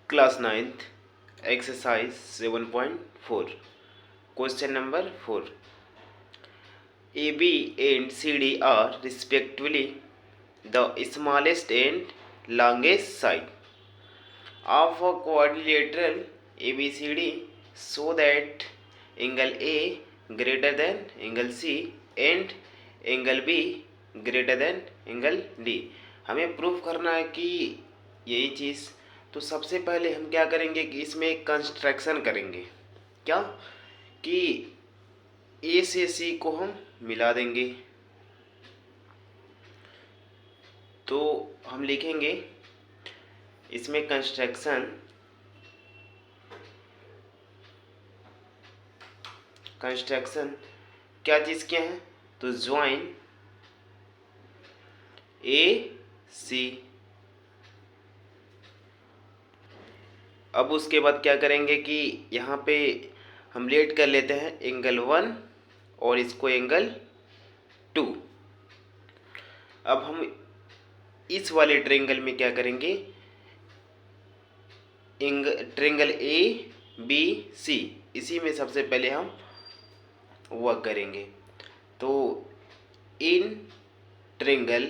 Class 9th exercise 7.4 question number 4 AB and CD are respectively the smallest and longest side of a quadrilateral ABCD so that angle A greater than angle C and angle B greater than angle D। हमें proof करना है कि यही चीज़। तो सबसे पहले हम क्या करेंगे कि इसमें एक कंस्ट्रक्शन करेंगे। क्या कि ए से सी को हम मिला देंगे। तो हम लिखेंगे इसमें कंस्ट्रक्शन क्या चीज़ क्या है, तो ज्वाइन ए सी। अब उसके बाद क्या करेंगे कि यहाँ पे हम लेट कर लेते हैं एंगल 1 और इसको एंगल 2। अब हम इस वाले ट्रायंगल में क्या करेंगे, ट्रायंगल ए बी सी, इसी में सबसे पहले हम वर्क करेंगे। तो इन ट्रायंगल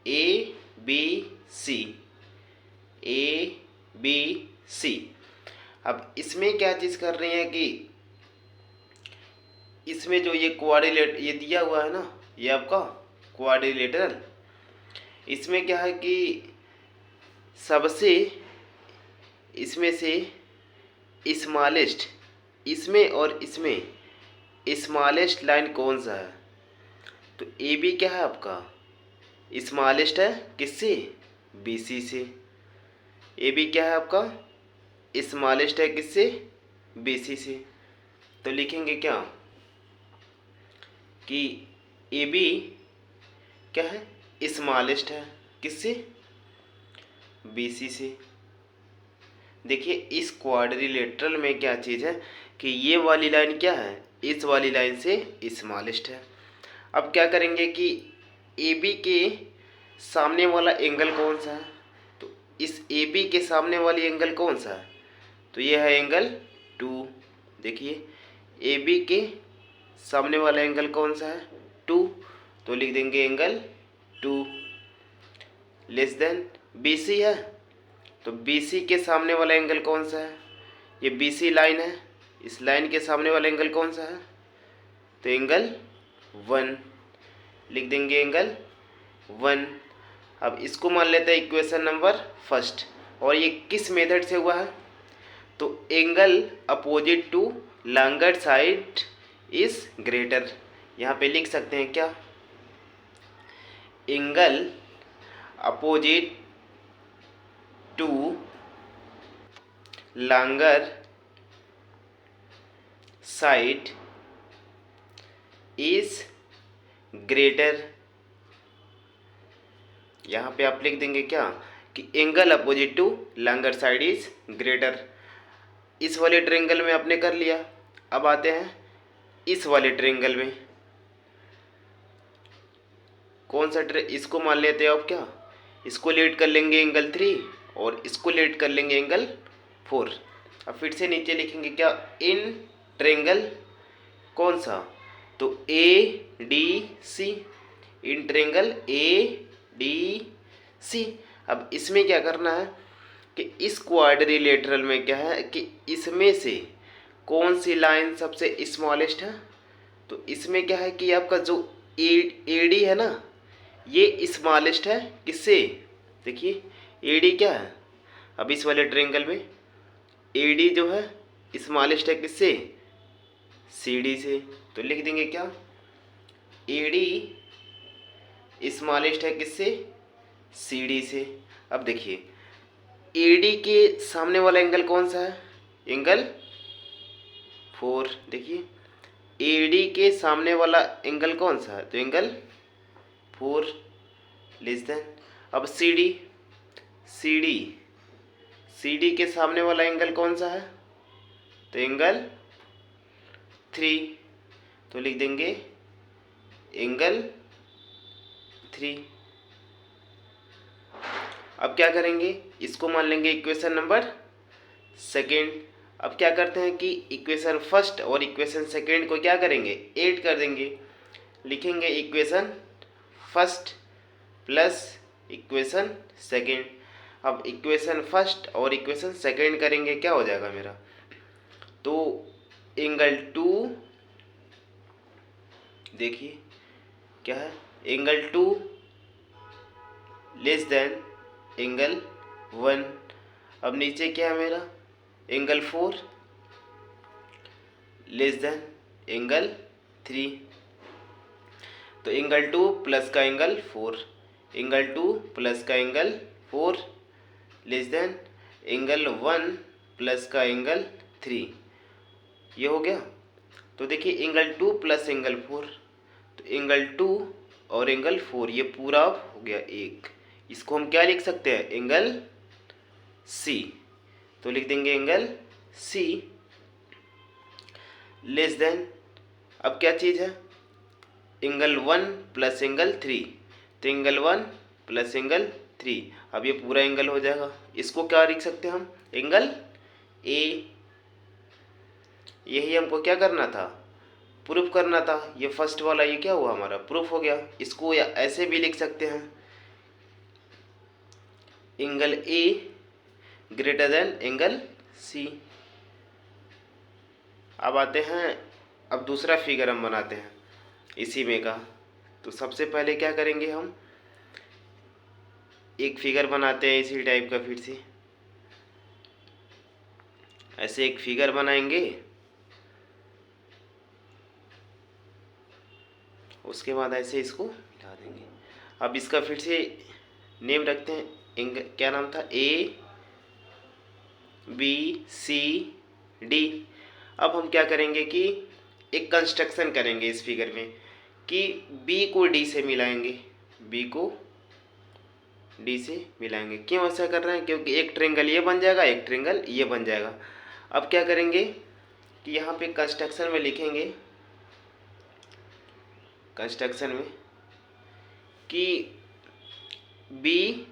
ए बी सी, अब इसमें क्या चीज़ कर रही है कि इसमें जो ये क्वाड्रिलेट ये दिया हुआ है ना, ये आपका क्वाड्रिलेटरल, इसमें क्या है कि सबसे इसमें से स्मॉलेस्ट, इसमें और इसमें स्मॉलेस्ट लाइन कौन सा है, तो ए बी क्या है आपका स्मॉलेस्ट है किससे, बी सी से। ए बी क्या है आपका स्मॉलेस्ट है किससे, बी सी से। तो लिखेंगे क्या कि ए बी क्या है स्मॉलेस्ट है किससे, बी सी से। देखिए इस क्वाड्रिलेटरल में क्या चीज़ है कि ये वाली लाइन क्या है, इस वाली लाइन से स्मॉलेस्ट है। अब क्या करेंगे कि ए बी के सामने वाला एंगल कौन सा है, तो इस ए बी के सामने वाली एंगल कौन सा है, तो ये है एंगल 2। देखिए ए बी के सामने वाला एंगल कौन सा है, 2, तो लिख देंगे angle 2 less than B C है, तो बी सी के सामने वाला एंगल कौन सा है, ये बी सी लाइन है, इस लाइन के सामने वाला एंगल कौन सा है, तो एंगल 1 लिख देंगे एंगल 1। अब इसको मान लेते हैं इक्वेशन नंबर फर्स्ट, और ये किस मेथड से हुआ है, तो angle opposite to longer side is greater. यहाँ पे लिख सकते हैं क्या, angle opposite to longer side is greater. यहाँ पे आप लिख देंगे क्या कि angle opposite to longer side is greater. इस वाले ट्रायंगल में आपने कर लिया। अब आते हैं इस वाले ट्रायंगल में, कौन सा इसको मान लेते हैं आप क्या, इसको लेट कर लेंगे एंगल 3 और इसको लेट कर लेंगे एंगल 4। अब फिर से नीचे लिखेंगे क्या, इन ट्रायंगल कौन सा, तो A D C, in triangle A D C. अब इसमें क्या करना है कि इस क्वाड्रिलेटरल में क्या है कि इसमें से कौन सी लाइन सबसे स्मॉलेस्ट है, तो इसमें क्या है कि आपका जो ए डी है ना, ये स्मॉलेस्ट है किससे, देखिए ए डी क्या है, अब इस वाले ट्रायंगल में ए डी जो है स्मॉलेस्ट है किससे, सी डी से। तो लिख देंगे क्या, ए डी स्मॉलेस्ट है किससे, सी डी से। अब देखिए ए डी के सामने वाला एंगल कौन सा है, एंगल 4। देखिए ए डी के सामने वाला एंगल कौन सा है, तो एंगल 4 लेस देन। अब सी डी के सामने वाला एंगल कौन सा है, तो एंगल 3, तो लिख देंगे एंगल 3। अब क्या करेंगे, इसको मान लेंगे इक्वेशन नंबर सेकेंड। अब क्या करते हैं कि इक्वेशन फर्स्ट और इक्वेशन सेकेंड को क्या करेंगे, ऐड कर देंगे। लिखेंगे equation first plus equation second. अब इक्वेशन फर्स्ट और इक्वेशन सेकेंड करेंगे, क्या हो जाएगा मेरा, तो एंगल 2, देखिए क्या है, एंगल 2 लेस देन एंगल 1। अब नीचे क्या है मेरा, एंगल 4 लेस देन एंगल 3। तो एंगल 2 प्लस का एंगल 4, एंगल 2 प्लस का angle 4 less than angle 1 plus का एंगल 3। ये हो गया। तो देखिए एंगल 2 प्लस एंगल 4, तो एंगल 2 और एंगल 4 ये पूरा हो गया एक। इसको हम क्या लिख सकते हैं, एंगल सी। तो लिख देंगे एंगल सी लेस देन, अब क्या चीज़ है, एंगल 1 प्लस एंगल 3, तो एंगल 1 प्लस एंगल 3। अब ये पूरा एंगल हो जाएगा। इसको क्या लिख सकते हैं हम, एंगल ए। यही हमको क्या करना था, प्रूफ करना था। ये फर्स्ट वाला ये क्या हुआ, हमारा प्रूफ हो गया। इसको या ऐसे भी लिख सकते हैं, angle A greater than angle C. अब आते हैं, अब दूसरा फिगर हम बनाते हैं इसी में का। तो सबसे पहले क्या करेंगे, हम एक फिगर बनाते हैं इसी टाइप का। फिर से ऐसे एक फिगर बनाएंगे, उसके बाद ऐसे इसको मिला देंगे। अब इसका फिर से नेम रखते हैं, क्या नाम था, ए बी सी डी। अब हम क्या करेंगे कि एक कंस्ट्रक्शन करेंगे इस फिगर में कि बी को डी से मिलाएंगे, बी को डी से मिलाएंगे। क्यों ऐसा कर रहे हैं, क्योंकि एक ट्रेंगल ये बन जाएगा, एक ट्रेंगल ये बन जाएगा। अब क्या करेंगे कि यहाँ पे कंस्ट्रक्शन में लिखेंगे, कंस्ट्रक्शन में कि बी,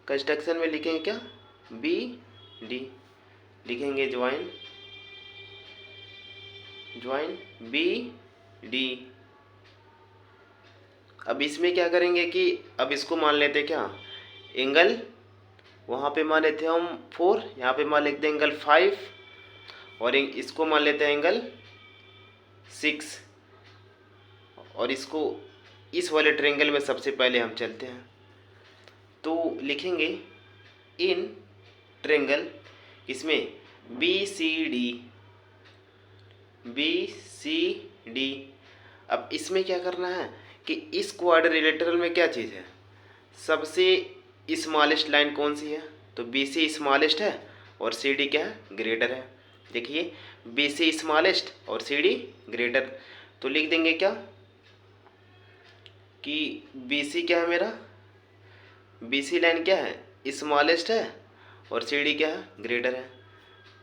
कंस्ट्रक्शन में लिखेंगे क्या, बी डी, लिखेंगे ज्वाइन, ज्वाइन बी डी। अब इसमें क्या करेंगे कि अब इसको मान लेते क्या, एंगल वहाँ पे मान लेते हम 4, यहाँ पे मान लेते हैं एंगल 5, और इसको मान लेते हैं एंगल 6। और इसको इस वाले ट्रेंगल में सबसे पहले हम चलते हैं। तो लिखेंगे इन ट्रेंगल, इसमें B C D, B C D. अब इसमें क्या करना है कि इस क्वाड्रिलेटरल में क्या चीज़ है, सबसे स्मॉलेस्ट लाइन कौन सी है, तो बी सी स्मॉलेस्ट है और सी डी क्या है, ग्रेटर है। देखिए बी सी स्मॉलेस्ट और सी डी ग्रेटर। तो लिख देंगे क्या कि बी सी क्या है मेरा, बी सी लाइन क्या है, स्मॉलेस्ट है और सी डी क्या है, ग्रेटर है।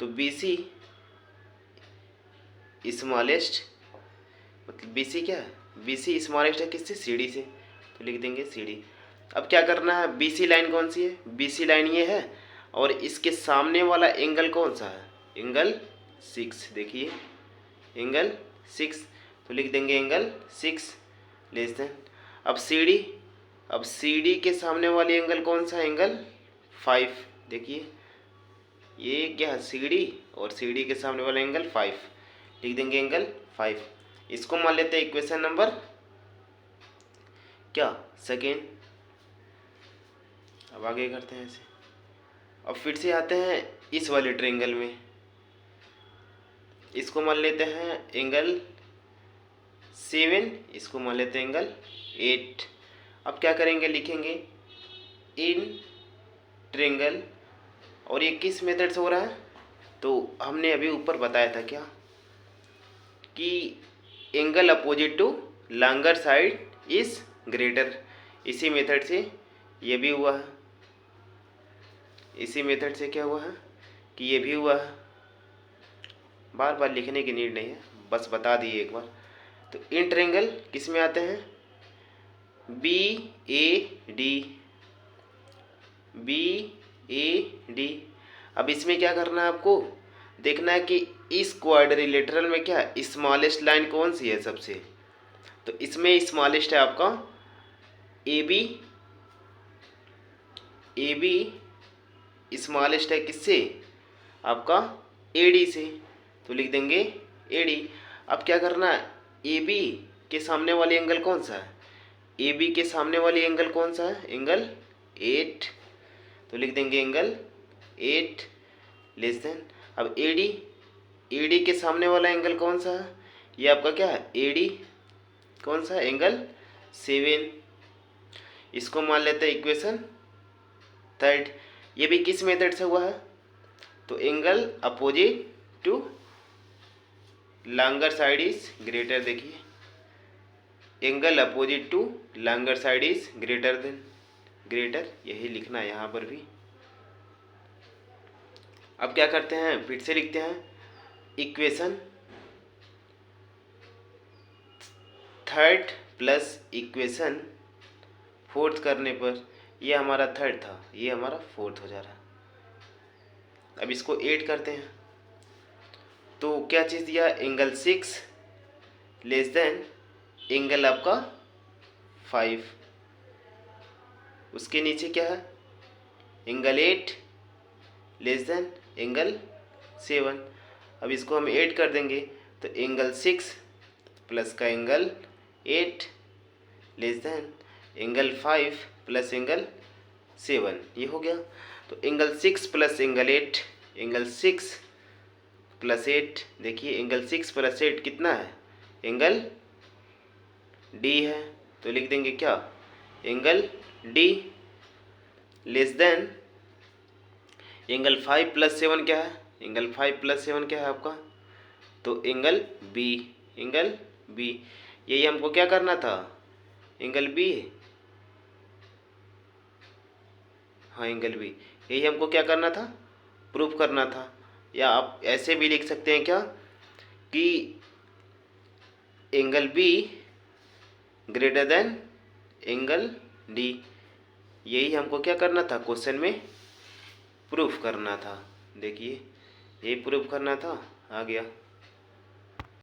तो बी सी स्मॉलेस्ट, मतलब बी सी क्या है, बी सी स्मॉलेस्ट है किससे, सी डी से। तो लिख देंगे सी डी। अब क्या करना है, बी सी लाइन कौन सी है, बी सी लाइन ये है, और इसके सामने वाला एंगल कौन सा है, एंगल 6। देखिए एंगल 6, तो लिख देंगे एंगल 6 लेस देन। अब सी डी, अब सी डी के सामने वाली एंगल कौन सा, एंगल 5। देखिए ये क्या है, सी डी, और सी डी के सामने वाला एंगल 5, लिख देंगे एंगल 5। इसको मान लेते हैं इक्वेशन नंबर क्या, सेकेंड। अब आगे करते हैं ऐसे। अब फिर से आते हैं इस वाले ट्रेंगल में, इसको मान लेते हैं एंगल 7, इसको मान लेते हैं एंगल 8। अब क्या करेंगे, लिखेंगे इन ट्रेंगल, और ये किस मेथड से हो रहा है, तो हमने अभी ऊपर बताया था क्या कि angle opposite to longer side is greater. इसी मेथड से ये भी हुआ है, इसी मेथड से क्या हुआ है कि ये भी हुआ है। बार बार लिखने की नीड नहीं है, बस बता दिए एक बार। तो इन ट्रेंगल किस में आते हैं, B A D, B A D. अब इसमें क्या करना है आपको, देखना है कि इस क्वाड्रिलेटरल में क्या स्मॉलेस्ट लाइन कौन सी है सबसे। तो इसमें स्मॉलेस्ट है आपका ए बी स्मॉलेस्ट है किससे, आपका ए डी से। तो लिख देंगे ए डी। अब क्या करना है, ए बी के सामने वाली एंगल कौन सा है, ए बी के सामने वाली एंगल कौन सा है, एंगल 8। तो लिख देंगे एंगल 8 लेस देन। अब ए डी के सामने वाला एंगल कौन सा है, ये आपका क्या है ए डी, कौन सा एंगल 7। इसको मान लेते हैं इक्वेशन 3। ये भी किस मेथड से हुआ है, तो angle opposite to longer side is greater, देखिए angle opposite to longer side is greater than, greater यही लिखना है यहाँ पर भी। अब क्या करते हैं, फिर से लिखते हैं इक्वेशन 3 प्लस इक्वेशन 4 करने पर, ये हमारा 3 था, ये हमारा 4 हो जा रहा है। अब इसको 8 करते हैं, तो क्या चीज़ दिया, एंगल 6 लेस देन एंगल आपका 5। उसके नीचे क्या है, एंगल 8 लेस देन एंगल 7। अब इसको हम 8 कर देंगे, तो एंगल 6 प्लस का angle 8 less than angle 5 plus angle 7, ये हो गया। तो angle 6 plus angle 8, angle 6 plus 8, देखिए एंगल 6 प्लस 8 कितना है, एंगल डी है। तो लिख देंगे क्या, angle D less than angle 5 plus 7 क्या है, एंगल 5 प्लस 7 क्या है आपका, तो एंगल बी, एंगल बी। यही हमको क्या करना था, एंगल बी, हाँ एंगल बी, यही हमको क्या करना था, प्रूफ करना था। या आप ऐसे भी लिख सकते हैं क्या, कि angle be greater than angle D, यही हमको क्या करना था, क्वेश्चन में प्रूफ करना था। देखिए ये प्रूफ करना था, आ गया।